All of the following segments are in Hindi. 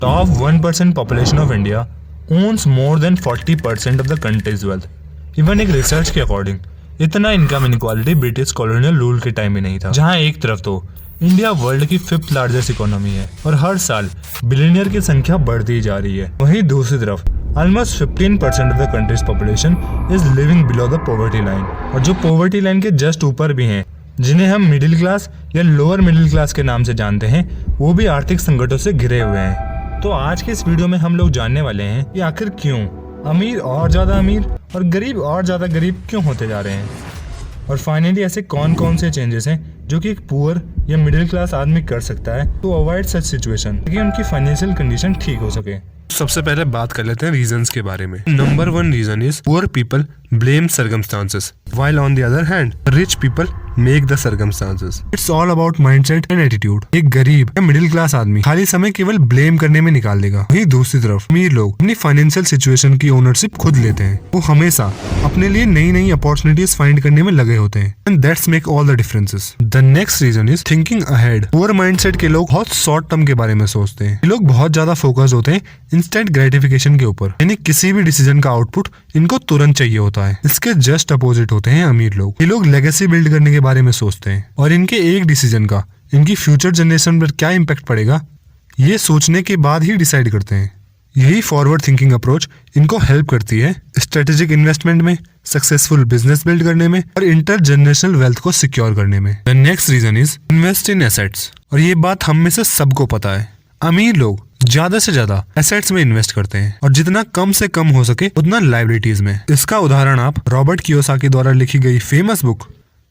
Top 1% population of India owns more than 40% of the country's wealth. Even एक रिसर्च के अकॉर्डिंग इतना income inequality British colonial rule के टाइम में नहीं था, जहां एक तरफ तो इंडिया वर्ल्ड की 5th लार्जेस्ट इकोनॉमी है और हर साल बिलियनियर की संख्या बढ़ती जा रही है, वहीं दूसरी तरफ almost 15% of the countries population is living below the poverty line, और जो पॉवर्टी लाइन के जस्ट ऊपर भी हैं, जिन्हें हम मिडिल क्लास या लोअर मिडिल क्लास के नाम से जानते हैं, वो भी आर्थिक संकटों से घिरे हुए हैं। तो आज के इस वीडियो में हम लोग जानने वाले हैं कि आखिर क्यों अमीर और ज़्यादा अमीर और गरीब और ज़्यादा गरीब क्यों होते जा रहे हैं, और फाइनली ऐसे कौन कौन से चेंजेस हैं जो कि एक पुअर या मिडिल क्लास आदमी कर सकता है टू अवॉइड सच सिचुएशन, ताकि उनकी फाइनेंशियल कंडीशन ठीक हो सके। सबसे पहले बात कर लेते हैं रीजंस के बारे में। Number 1 reason is poor people blame circumstances while on the other hand rich people make the circumstances. It's all about mindset and attitude. एक गरीब या मिडिल क्लास आदमी खाली समय केवल ब्लेम करने में निकाल देगा, वहीं दूसरी तरफ अमीर लोग अपनी फाइनेंशियल सिचुएशन की ओनरशिप खुद लेते हैं। वो हमेशा अपने लिए नई नई अपॉर्चुनिटीज फाइंड करने में लगे होते हैं, and that's make all the differences. The next reason is thinking ahead. Poor mindset के लोग बहुत शॉर्ट टर्म के बारे में सोचते हैं। ये लोग बहुत ज्यादा फोकस होते हैं इंस्टेंट ग्रेटिफिकेशन के ऊपर, यानी किसी भी डिसीजन का आउटपुट इनको तुरंत चाहिए होता है। इसके जस्ट अपोजिट होते हैं अमीर लोग। ये लोग लेगेसी बिल्ड करने के बारे में सोचते हैं और इनके एक डिसीजन का इनकी फ्यूचर जनरेशन पर क्या इम्पैक्ट पड़ेगा, ये सोचने के बाद ही डिसाइड करते हैं। यही फॉरवर्ड थिंकिंग अप्रोच इनको हेल्प करती है स्ट्रेटेजिक इन्वेस्टमेंट में, सक्सेसफुल बिजनेस बिल्ड करने में और इंटर जनरेशनल वेल्थ को सिक्योर करने में। The next reason is invest in assets, और ये बात हम में से सबको पता है। अमीर लोग ज्यादा से ज्यादा एसेट्स में इन्वेस्ट करते हैं और जितना कम से कम हो सके उतना लाइबिलिटीज में। इसका उदाहरण आप रॉबर्ट कियोसाकी द्वारा लिखी गई famous book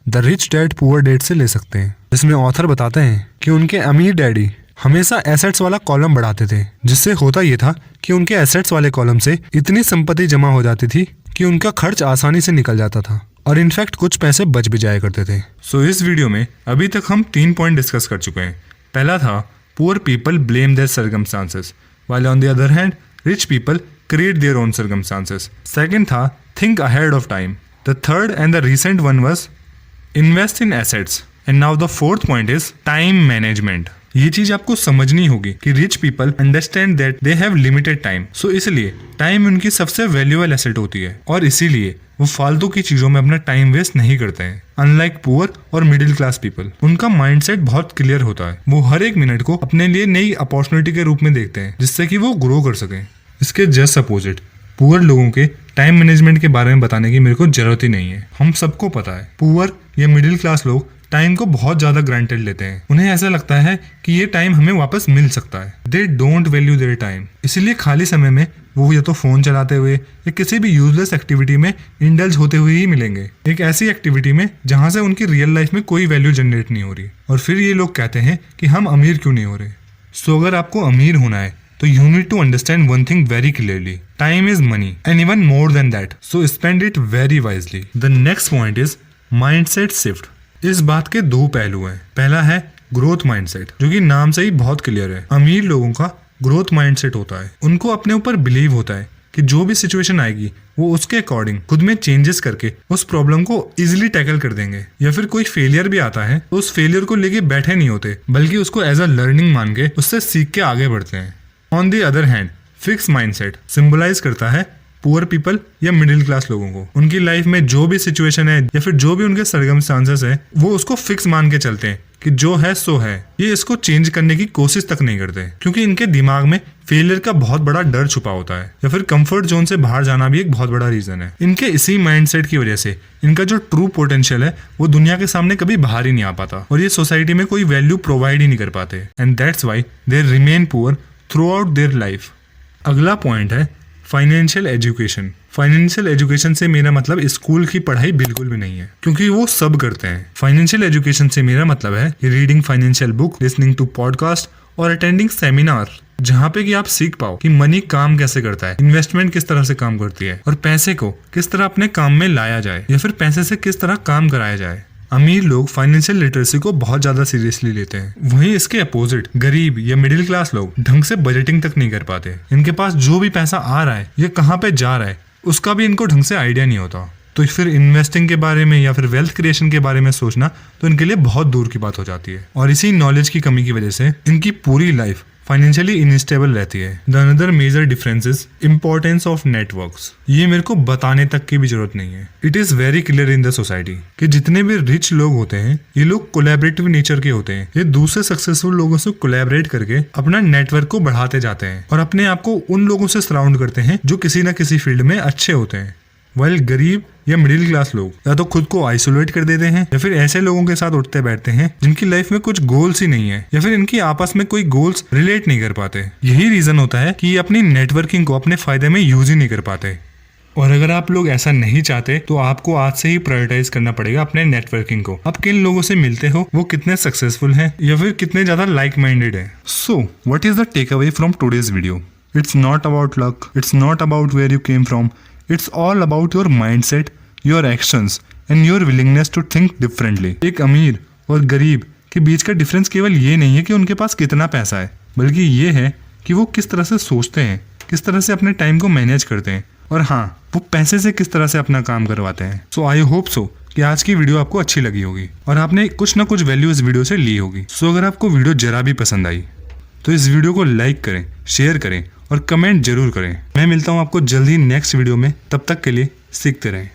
the rich dad poor dad से ले सकते हैं, जिसमें ऑथर बताते हैं कि उनके अमीर डैडी हमेशा एसेट्स वाला कॉलम बढ़ाते थे, जिससे होता ये था कि उनके एसेट्स वाले कॉलम से इतनी संपत्ति जमा हो जाती थी कि उनका खर्च आसानी से निकल जाता था और इनफैक्ट कुछ पैसे बच भी जाया करते थे। सो इस वीडियो में अभी तक हम 3 पॉइंट डिस्कस कर चुके हैं। पहला था poor people blame their circumstances while on the other hand rich people create their own circumstances. Second था think ahead of time. The third and the recent one was invest in assets, and now the fourth point is time management. ये चीज आपको समझनी होगी कि rich people understand that they have limited time, so इसलिए टाइम उनकी सबसे वैल्यूएबल एसेट होती है और इसीलिए वो फालतू की चीजों में अपना टाइम वेस्ट नहीं करते हैं। अनलाइक पुअर और मिडिल क्लास पीपल, उनका माइंडसेट बहुत क्लियर होता है। वो हर एक मिनट को अपने लिए नई अपॉर्चुनिटी के रूप में देखते हैं, जिससे कि वो ग्रो कर सकें। इसके जस्ट अपोजिट पुअर लोगों के टाइम मैनेजमेंट के बारे में बताने की मेरे को जरूरत ही नहीं है। हम सबको पता है पुअर या मिडिल क्लास लोग टाइम को बहुत ज्यादा ग्रांटेड लेते हैं। उन्हें ऐसा लगता है कि ये टाइम हमें वापस मिल सकता है। They don't value their time, इसीलिए खाली समय में वो या तो फोन चलाते हुए या किसी भी यूजलेस एक्टिविटी में इंडल्ज होते हुए ही मिलेंगे, एक ऐसी एक्टिविटी में जहां से उनकी रियल लाइफ में कोई वैल्यू जनरेट नहीं हो रही। और फिर ये लोग कहते हैं कि हम अमीर क्यों नहीं हो रहे। सो अगर आपको अमीर होना है तो you need to understand one thing very clearly, time is money and even more than that, so spend it very wisely. The next point is mindset shift. इस बात के 2 पहलू हैं। पहला है ग्रोथ माइंडसेट, जो कि नाम से ही बहुत क्लियर है। अमीर लोगों का ग्रोथ माइंडसेट होता है। उनको अपने ऊपर बिलीव होता है कि जो भी सिचुएशन आएगी वो उसके अकॉर्डिंग खुद में चेंजेस करके उस प्रॉब्लम को इजीली टैकल कर देंगे। या फिर कोई फेलियर भी आता है तो उस फेलियर को लेके बैठे नहीं होते, बल्कि उसको एज अ लर्निंग मान के उससे सीख के आगे बढ़ते हैं। On the other hand fix mindset symbolise करता है पुअर पीपल या मिडिल क्लास लोगों को। उनकी लाइफ में जो भी सिचुएशन है या फिर जो भी उनके सर्कमस्टांसेस है, वो उसको फिक्स मान के चलते हैं कि जो है सो है। ये इसको चेंज करने की कोशिश तक नहीं करते, क्योंकि इनके दिमाग में फेलियर का बहुत बड़ा डर छुपा होता है, या फिर कंफर्ट जोन से बाहर जाना भी एक बहुत बड़ा रीजन है। इनके इसी माइंडसेट की वजह से इनका जो ट्रू पोटेंशियल है वो दुनिया के सामने कभी बाहर ही नहीं आ पाता, और ये सोसाइटी में कोई वैल्यू प्रोवाइड ही नहीं कर पाते, and that's why they remain poor through out their life. अगला पॉइंट है फाइनेंशियल एजुकेशन। फाइनेंशियल एजुकेशन से मेरा मतलब स्कूल की पढ़ाई बिल्कुल भी नहीं है, क्योंकि वो सब करते हैं। फाइनेंशियल एजुकेशन से मेरा मतलब है reading financial book, listening to podcast और अटेंडिंग सेमिनार, जहाँ पे कि आप सीख पाओ कि मनी काम कैसे करता है, इन्वेस्टमेंट किस तरह से काम करती है और पैसे को किस तरह अपने काम में लाया जाए या फिर पैसे से किस तरह काम कराया जाए। अमीर लोग फाइनेंशियल लिटरेसी को बहुत ज्यादा सीरियसली लेते हैं, वहीं इसके अपोजिट गरीब या मिडिल क्लास लोग ढंग से बजटिंग तक नहीं कर पाते। इनके पास जो भी पैसा आ रहा है या कहाँ पे जा रहा है उसका भी इनको ढंग से आइडिया नहीं होता। तो फिर इन्वेस्टिंग के बारे में या फिर वेल्थ क्रिएशन के बारे में सोचना तो इनके लिए बहुत दूर की बात हो जाती है। और इसी नॉलेज की कमी की वजह से इनकी पूरी लाइफ फाइनेंशियली इनस्टेबल रहती है। The another major difference is importance of networks. ये मेरे को बताने तक की भी जरूरत नहीं है। It is very clear in the society कि जितने भी रिच लोग होते हैं ये लोग कोलैबोरेटिव नेचर के होते हैं। ये दूसरे सक्सेसफुल लोगों से कोलैबोरेट करके अपना नेटवर्क को बढ़ाते जाते हैं और अपने आप को उन लोगों से सराउंड करते हैं जो किसी ना किसी फील्ड में अच्छे होते हैं। वाइल गरीब या मिडिल क्लास लोग या तो खुद को आइसोलेट कर देते हैं या फिर ऐसे लोगों के साथ उठते बैठते हैं जिनकी लाइफ में कुछ गोल्स ही नहीं है या फिर इनकी आपस में कोई गोल्स रिलेट नहीं कर पाते। यही रीजन होता है कि ये अपनी नेटवर्किंग को अपने फायदे में यूज ही नहीं कर पाते। और अगर आप लोग ऐसा नहीं चाहते तो आपको आज से ही प्रायोरिटाइज करना पड़ेगा अपने नेटवर्किंग को। आप किन लोगों से मिलते हो, वो कितने सक्सेसफुल हैं या फिर कितने ज्यादा लाइक माइंडेड है। So what is the takeaway from today's video? It's not about luck, it's not about where you came from, It's all about your mindset, your actions and your willingness to think differently. एक अमीर और गरीब के बीच का डिफरेंस केवल ये नहीं है कि उनके पास कितना पैसा है, बल्कि ये है कि वो किस तरह से सोचते हैं, किस तरह से अपने टाइम को मैनेज करते हैं और हाँ, वो पैसे से किस तरह से अपना काम करवाते हैं। सो आई होप सो कि आज की वीडियो आपको अच्छी लगी होगी और आपने कुछ ना कुछ वैल्यू इस वीडियो से ली होगी। सो अगर आपको वीडियो जरा भी पसंद आई तो इस वीडियो को लाइक करें, शेयर करें और कमेंट जरूर करें। मैं मिलता हूं आपको जल्दी नेक्स्ट वीडियो में। तब तक के लिए सीखते रहें।